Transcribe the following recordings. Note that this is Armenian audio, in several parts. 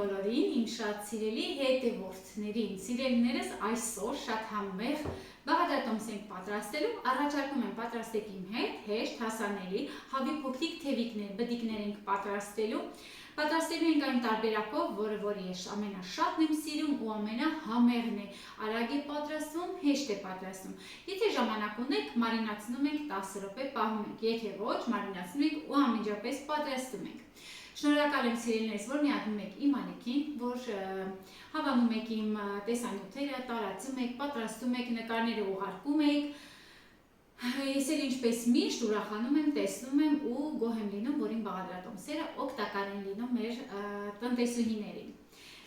բոլորին, իմ շատ սիրելի հետևորդներին, սիրելիներս այսօր շատ համեղ բաղադրատոմս ենք պատրաստելու, առաջարկում եմ պատրաստեք իմ հետ, հեշտ, հասանելի, հավի փոքրիկ թևիկներ, բդիկներ ենք պատրաստելու, պատրաստելու ենք այն տարբերակով, որը ես ամենաշատն եմ սիրում ու ամենահամեղն է, արագ է պատրաստվում, հեշտ է պատրաստվում, եթե ժամանակ ունեք, մարինացնում ենք 10 րոպե պահում ենք, եթե ոչ, մարինացնում ենք ու անմիջապես պատրաստում ենք։ Շնորհակալ եմ սիրելիներս, որ միանում եք իմ ալիքին, որ հավանում եք իմ տեսանյութերը, տարածում եք, պատրաստում եք, նկարները ուղարկում եք։ Ես էլ ինչպես միշտ ուրախանում եմ, տեսնում եմ ու գոհ եմ լինում, որ իմ բաղադրատոմսերը օգտակար են լինում մեր տնտեսուհիներին։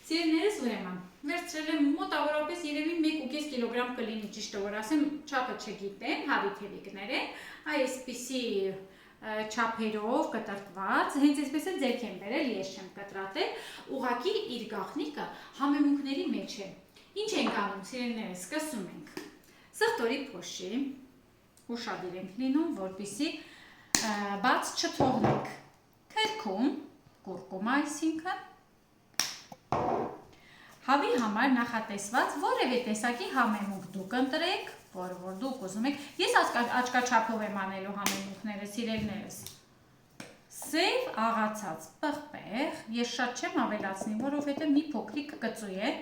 Սիրելիներս, ուրեմն վերցրել եմ մոտավորապես երևի 1.5 կիլոգրամ կլինի, ճիշտը որ ասեմ, չափը չգիտեմ, հավի թևիկներ են, այսպիսի չափերով կտրտված, հենց այսպես էլ ձեռք եմ բերել, ես չեմ կտրատել, ուղղակի իր գաղտնիքը համեմունքների մեջ է։ Ինչ ենք անում, սիրելիներս, սկսում ենք սխտորի փոշի, ուշադիր ենք լինում, որպեսզի բաց չթողնենք, քրքում, կուրկում այսինքն, հավի համար նախատեսված որևէ տեսակի համեմունք դուք ընտրեք, որ դուք ուզում եք, ես աչքաչափով եմ անելու համեմունքները, սիրելիներս, սև աղացած պղպեղ, ես շատ չեմ ավելացնի, որովհետև մի փոքրիկ կծու է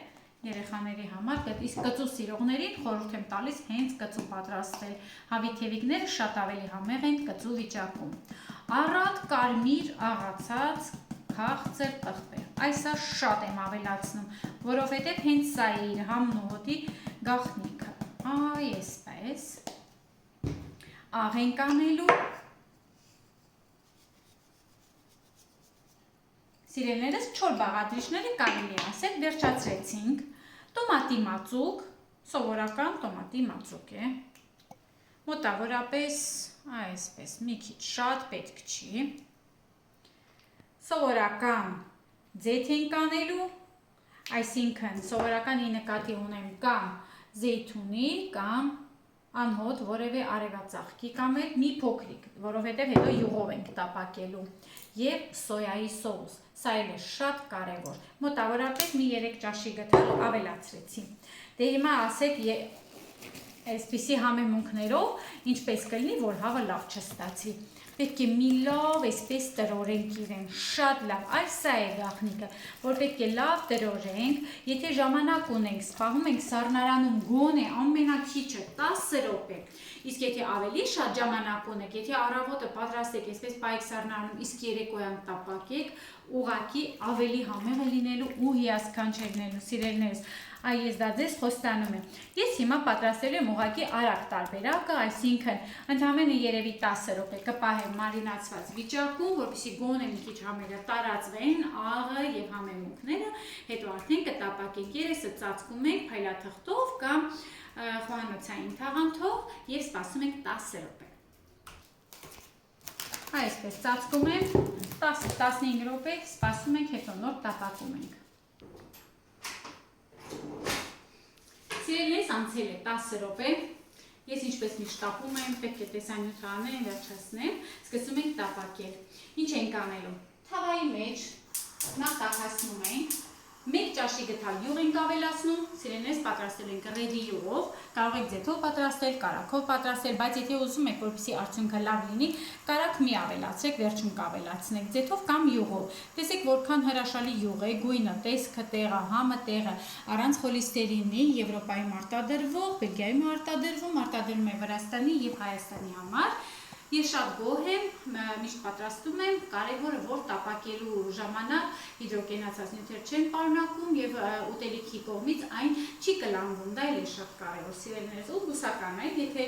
երեխաների համար, իսկ կծու սիրողներին խորհուրդ եմ տալիս հենց կծու պատրաստել, հավի թևիկները շատ ավելի համեղ են կծու վիճակում, առատ կարմիր աղացած քաղցր պղպեղ, այսա շատ եմ ավելացնում, որովհետև հենց սա է իր համն ու հոտի գաղտնիքը, այսպես, աղ ենք անելու, սիրելիներս չոր բաղադրիչները կարելի է ասել վերջացրեցինք, տոմատի մածուկ, սովորական տոմատի մածուկ է, մոտավորապես այսպես մի քիչ շատ պետք չի, սովորական ձեթ ենք անելու, այսինքն սովորականի նկատի ունեմ կամ զեյթունի կամ անհոտ որևէ արևածաղկի կամ էլ մի փոքրիկ, որովհետև հետո յուղով ենք տապակելու և սոյայի սոուս, սա էլ է շատ կարևոր, մոտավորապես մի 3 ճաշի գթալ ավելացրեցի, դե հիմա ասեք այսպիսի համեմունքներով ինչպես կլինի, որ հավը լավ չստացվի, պետք է մի լավ այսպես տրորենք իրեն, շատ լավ, այս սա է գաղտնիքը, որ պետք է լավ տրորենք, եթե ժամանակ ունենք, սպահում ենք սառնարանում գոնե ամենաքիչը 10 րոպե, իսկ եթե ավելի շատ ժամանակ ունեք, եթե առավոտը պատրաստեք, այսպես պայք սառնարանում, իսկ երեկոյան տապակեք, ուղղակի ավելի համեղ է լինելու ու հիասքանչելի լինելու, սիրելիներս, ես դա ձեզ խոստանում եմ, ես հիմա պատրաստելու եմ ուղղակի արագ տարբերակը, այսինքն ընդամենը երևի 10 րոպե կպահեմ մարինացված վիճակում, որպեսզի գոնե մի քիչ համերը տարածվեն, աղը և համեմունքները, հետո արդեն կտապակենք, երեսը ծածկում ենք փայլաթղթով կամ խոհանոցային թաղանթով և սպասում ենք 10 րոպե։ Այսպես ծածկում եմ 10-15 րոպե, սպասում ենք, հետո նոր տապակում ենք։ Սիրելիներս, անցել է 10 րոպե, ես ինչպես միշտ տապում եմ, պետք է տեսանյութը անեմ, վերջացնեմ, սկսում ենք տապակել։ Ինչ ենք անելու։ Թավայի մեջ նախ տաքացնում ենք, 1 ճաշի գթալ յուղ ենք ավելացնում, սիրելիներս պատրաստել ենք ռեդի յուղով, կարող եք ձեթով պատրաստել, կարագով պատրաստել, բայց եթե ուզում եք, որպեսզի արդյունքը լավ լինի, կարագ մի ավելացրեք, վերջում կավելացնեք ձեթով կամ յուղով։ Տեսեք որքան հրաշալի յուղ է, գույնը, տեսքը տեղը, համը տեղը, առանց խոլեստերինի, Եվրոպայում արտադրվող, Բելգիայում արտադրվում է Վրաստանի և Հայաստանի համար։ Ես շատ գոհ եմ, միշտ պատրաստում եմ, կարևորը որ տապակելու ժամանակ հիդրոգենացած նյութեր չեն պարունակում և ուտելիքի կողմից այն չի կլանվում, դա էլ է շատ կարևոր, սիրելիներս, ու բուսական է, եթե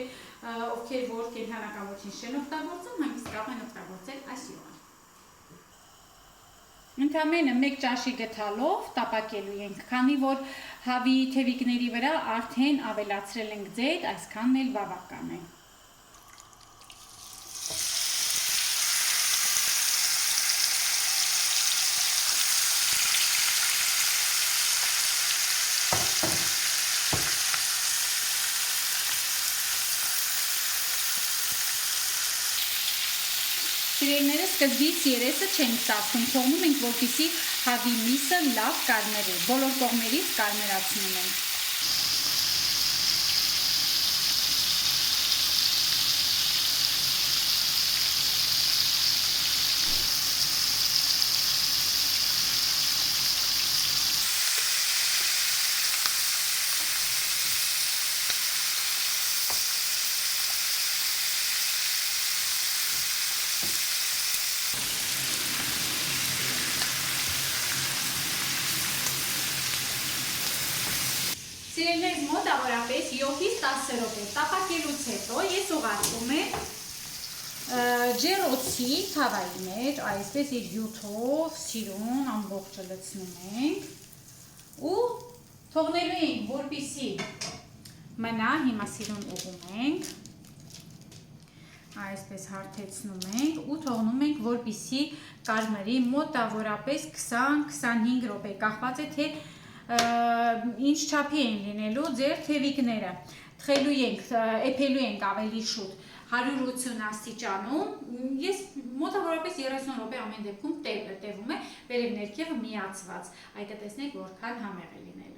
ովքեր որ կենդանական ոչինչ չեն օգտագործում, հանգիստ կարող են օգտագործել այս յուղը։ Ընդամենը 1 ճաշի գթալով տապակելու ենք, քանի որ հավի թևիկների վրա արդեն ավելացրել ենք ձեթ, այսքանն էլ բավական է։ Սիրելիները սկզբից երեսը չենք ծախում, թողնում ենք, որպեսզի հավի միսը լավ կարմրի, բոլոր կողմերից կարմրացնում ենք։ Սիրելիներս մոտավորապես 7-ից 10 րոպե տապակելուց հետո ես ուղարկում եմ ջեռոցի թավայի մեջ, այսպես իր հյութով սիրուն ամբողջը լցնում ենք ու թողնելու ենք, որպեսզի մնա, հիմա սիրուն ուղում ենք, այսպես հարթեցնում ենք ու թողնում ենք, որպեսզի կարմրի մոտավորապես 20-25 րոպե, կախված է թե ինչ չափի են լինելու ձեր թևիկները, էփելու ենք ավելի շուտ 180 աստիճանում, ես մոտավորապես 30 րոպե ամեն դեպքում տևում է, վերև ներքևը միացված, այդ տեսնեք որքան համեղ է լինելու։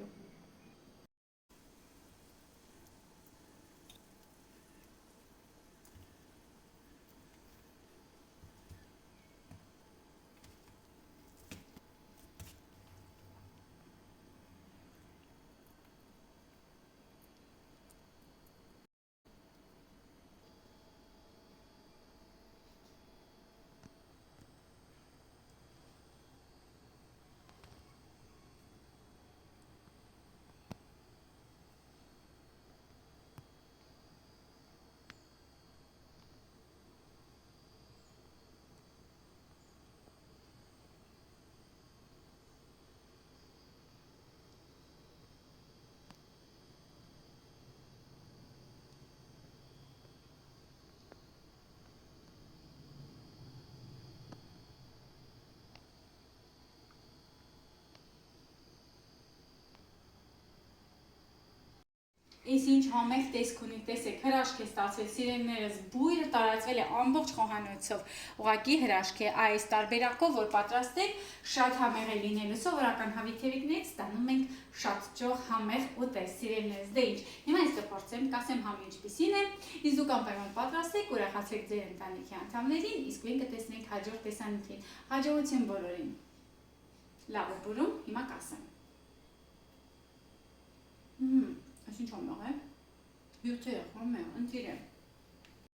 Այս ինչ համեղ տեսք ունի, տեսեք, հրաշք է ստացվել, սիրելիներս, բույրը տարածվել է ամբողջ խոհանոցով, ուղղակի հրաշք է, այս տարբերակով, որ պատրաստեք, շատ համեղ է լինելու, սովորական հավի թևիկներից ստանում ենք շատ ջող համեղ ուտեստ, սիրելիներս, դե ինչ, հիմա ես կփորձեմ, կասեմ համը ինչպիսին է, իսկ դուք անպայման պատրաստեք, ուրախացեք ձեր ընտանիքի անդամներին, իսկ մենք կտեսնենք հաջորդ տեսանյութին, հաջողություն բոլորին, լավ է բուրում, հիմա կասեմ։ Այսինչ համեղ է, հյութ է, համեղ, ընտիր է։